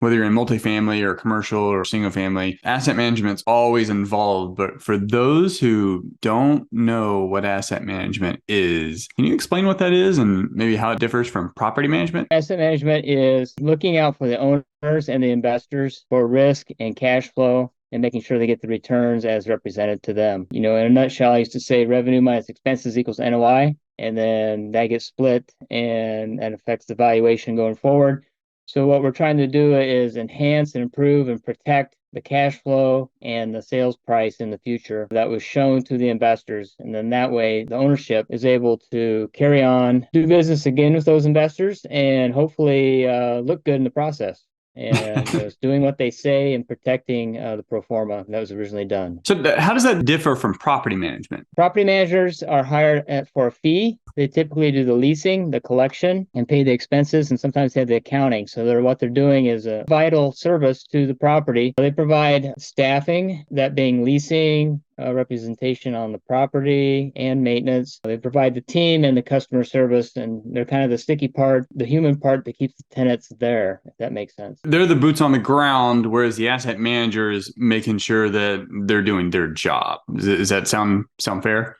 whether you're in multifamily or commercial or single family, asset management's always involved. But for those who don't know what asset management is, can you explain what that is and maybe how it differs from property management? Asset management is looking out for the owners and the investors for risk and cash flow and making sure they get the returns as represented to them. In a nutshell, I used to say revenue minus expenses equals NOI, and then that gets split and that affects the valuation going forward. So what we're trying to do is enhance and improve and protect the cash flow and the sales price in the future that was shown to the investors. And then that way, the ownership is able to carry on, do business again with those investors, and hopefully look good in the process. And it's doing what they say and protecting the pro forma that was originally done. So, how does that differ from property management? Property managers are hired for a fee. They typically do the leasing, the collection, and pay the expenses, and sometimes have the accounting. So what they're doing is a vital service to the property. They provide staffing, that being leasing, representation on the property, and maintenance. They provide the team and the customer service, and they're kind of the sticky part, the human part that keeps the tenants there, if that makes sense. They're the boots on the ground, whereas the asset manager is making sure that they're doing their job. Does that sound fair?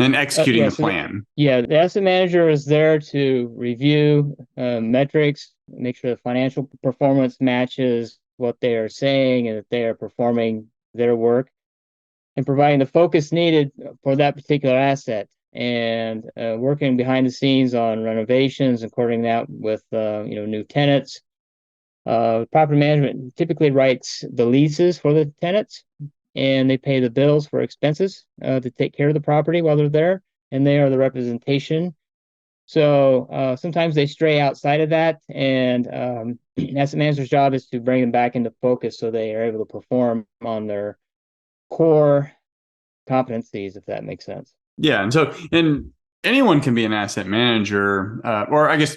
And executing Yeah, the so plan. yeah, the asset manager is there to review metrics, make sure the financial performance matches what they are saying and that they are performing their work and providing the focus needed for that particular asset and working behind the scenes on renovations and coordinating that with new tenants. Property management typically writes the leases for the tenants and they pay the bills for expenses to take care of the property while they're there, and they are the representation. So sometimes they stray outside of that, and asset manager's job is to bring them back into focus so they are able to perform on their core competencies, if that makes sense. Yeah, and anyone can be an asset manager, or I guess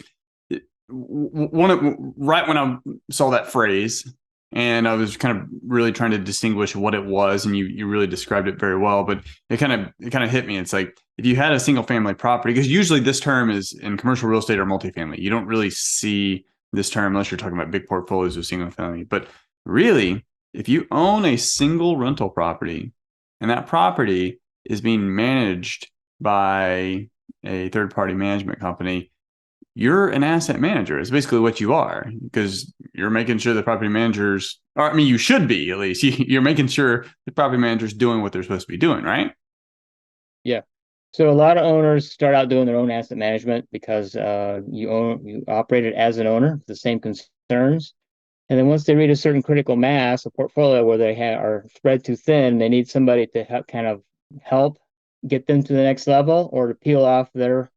right when I saw that phrase, and I was kind of really trying to distinguish what it was, and you really described it very well. But it kind of hit me. It's like if you had a single family property, because usually this term is in commercial real estate or multifamily. You don't really see this term unless you're talking about big portfolios of single family. But really, if you own a single rental property, and that property is being managed by a third party management company, you're an asset manager. It's basically what you are because you're making sure the property managers, or I mean, you should be at least. You're making sure the property managers doing what they're supposed to be doing, right? Yeah. So a lot of owners start out doing their own asset management because you operate it as an owner, the same concerns. And then once they reach a certain critical mass, a portfolio where they are spread too thin, they need somebody to kind of help get them to the next level or to peel off their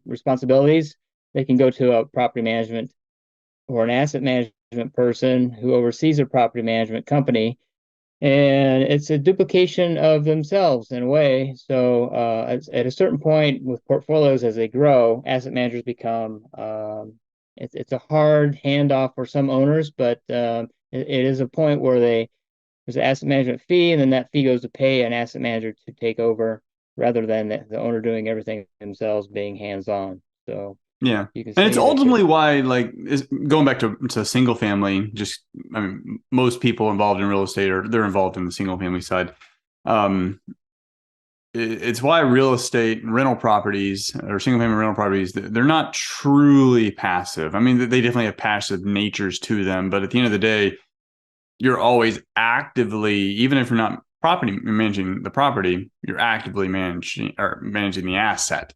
responsibilities. They can go to a property management or an asset management person who oversees a property management company. And it's a duplication of themselves in a way. So at a certain point with portfolios as they grow, asset managers become it's a hard handoff for some owners, but it is a point where there's an asset management fee, and then that fee goes to pay an asset manager to take over rather than the owner doing everything themselves, being hands-on. So Yeah. you can And it's say that ultimately why, like, going back to single family, just, I mean, most people involved in real estate are they're involved in the single family side. Um, it's why real estate rental properties or single family rental properties, they're not truly passive. I mean, they definitely have passive natures to them, but at the end of the day, you're always actively, even if you're not property managing the property, you're actively managing the asset.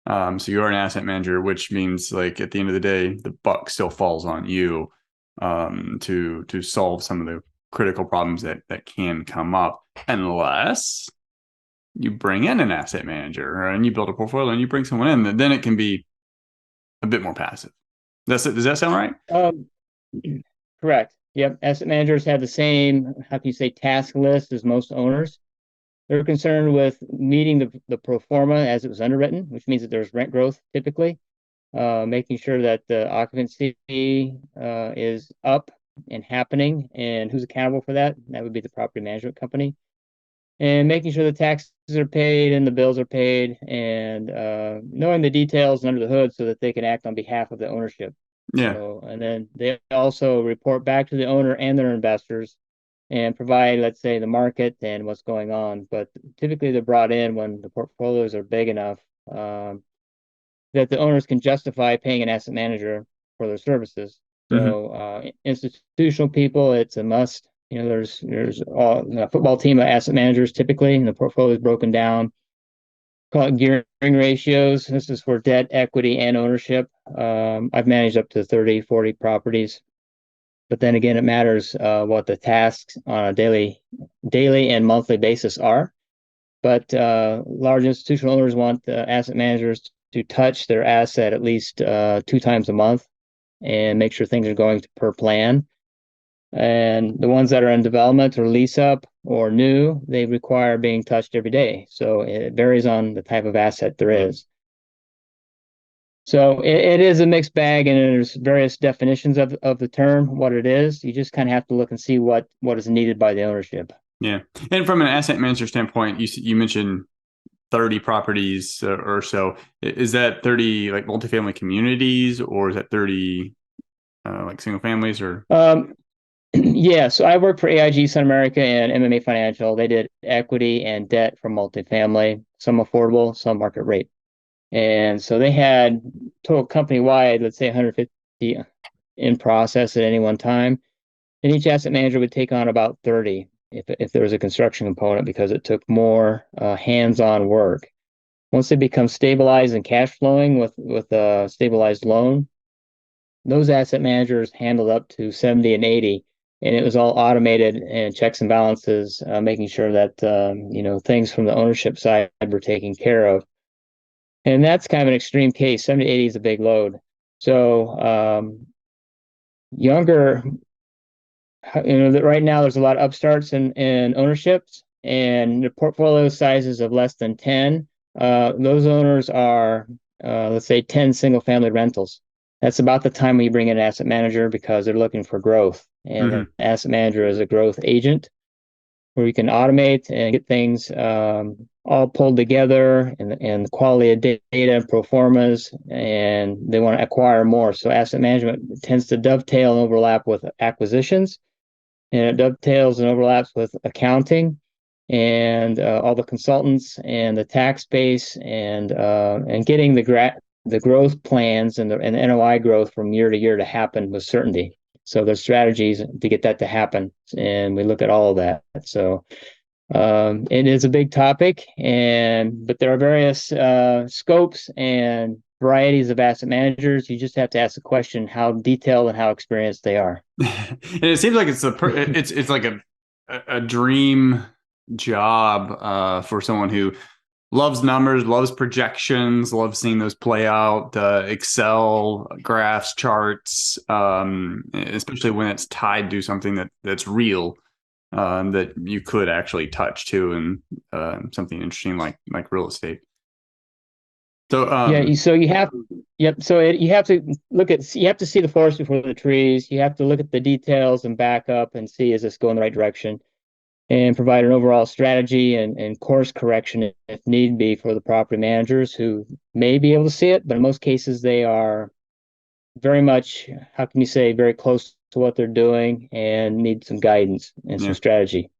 So you're an asset manager, which means like at the end of the day, the buck still falls on you to solve some of the critical problems that can come up, unless you bring in an asset manager and you build a portfolio and you bring someone in, then it can be a bit more passive. Does that sound right? um, correct. Yep. Asset managers have the same, how can you say, task list as most owners. They're concerned with meeting the pro forma as it was underwritten, which means that there's rent growth typically, making sure that the occupancy is up and happening, and who's accountable for that? That would be the property management company, and making sure the taxes are paid and the bills are paid, and knowing the details under the hood so that they can act on behalf of the ownership. Yeah. So, and then they also report back to the owner and their investors and provide, let's say, the market and what's going on. But typically they're brought in when the portfolios are big enough that the owners can justify paying an asset manager for their services. Hmm. So institutional people, it's a must. There's a football team of asset managers typically, and the portfolio is broken down. Call it gearing ratios. This is for debt, equity, and ownership. I've managed up to 30, 40 properties. But then again, it matters what the tasks on a daily and monthly basis are. But large institutional owners want the asset managers to touch their asset at least 2 times a month and make sure things are going per plan. And the ones that are in development or lease up or new, they require being touched every day. So it varies on the type of asset there is. So it is a mixed bag, and there's various definitions of the term, what it is. You just kind of have to look and see what is needed by the ownership. Yeah. And from an asset manager standpoint, you mentioned 30 properties or so. Is that 30 like multifamily communities, or is that 30 like single families or? Um, yeah, so I worked for AIG Sun America and MMA Financial. They did equity and debt for multifamily, some affordable, some market rate. And so they had total company wide, let's say 150 in process at any one time. And each asset manager would take on about 30 if there was a construction component because it took more hands-on work. Once they become stabilized and cash flowing with a stabilized loan, those asset managers handled up to 70 and 80, and it was all automated and checks and balances, making sure that things from the ownership side were taken care of. And that's kind of an extreme case. 70 to 80 is a big load. So younger, that right now there's a lot of upstarts in ownerships, and the portfolio sizes of less than 10. Those owners are, let's say, 10 single family rentals. That's about the time when you bring in an asset manager because they're looking for growth. And the Mhm. asset manager is a growth agent where you can automate and get things all pulled together and the quality of data and pro formas, and they want to acquire more. So asset management tends to dovetail and overlap with acquisitions, and it dovetails and overlaps with accounting and all the consultants and the tax base and getting the growth plans and the NOI growth from year to year to happen with certainty. So there's strategies to get that to happen, and we look at all of that. So it is a big topic, but there are various scopes and varieties of asset managers. You just have to ask the question how detailed and how experienced they are. And it seems like it's like a dream job for someone who loves numbers, loves projections, loves seeing those play out, Excel graphs, charts, especially when it's tied to something that's real, that you could actually touch too, and something interesting like real estate. So, Yeah, so you have, yep. So you have to you have to see the forest before the trees. You have to look at the details and back up and see, is this going the right direction? And provide an overall strategy and course correction if need be for the property managers who may be able to see it, but in most cases they are very much, how can you say, very close to what they're doing and need some guidance and some yeah. strategy.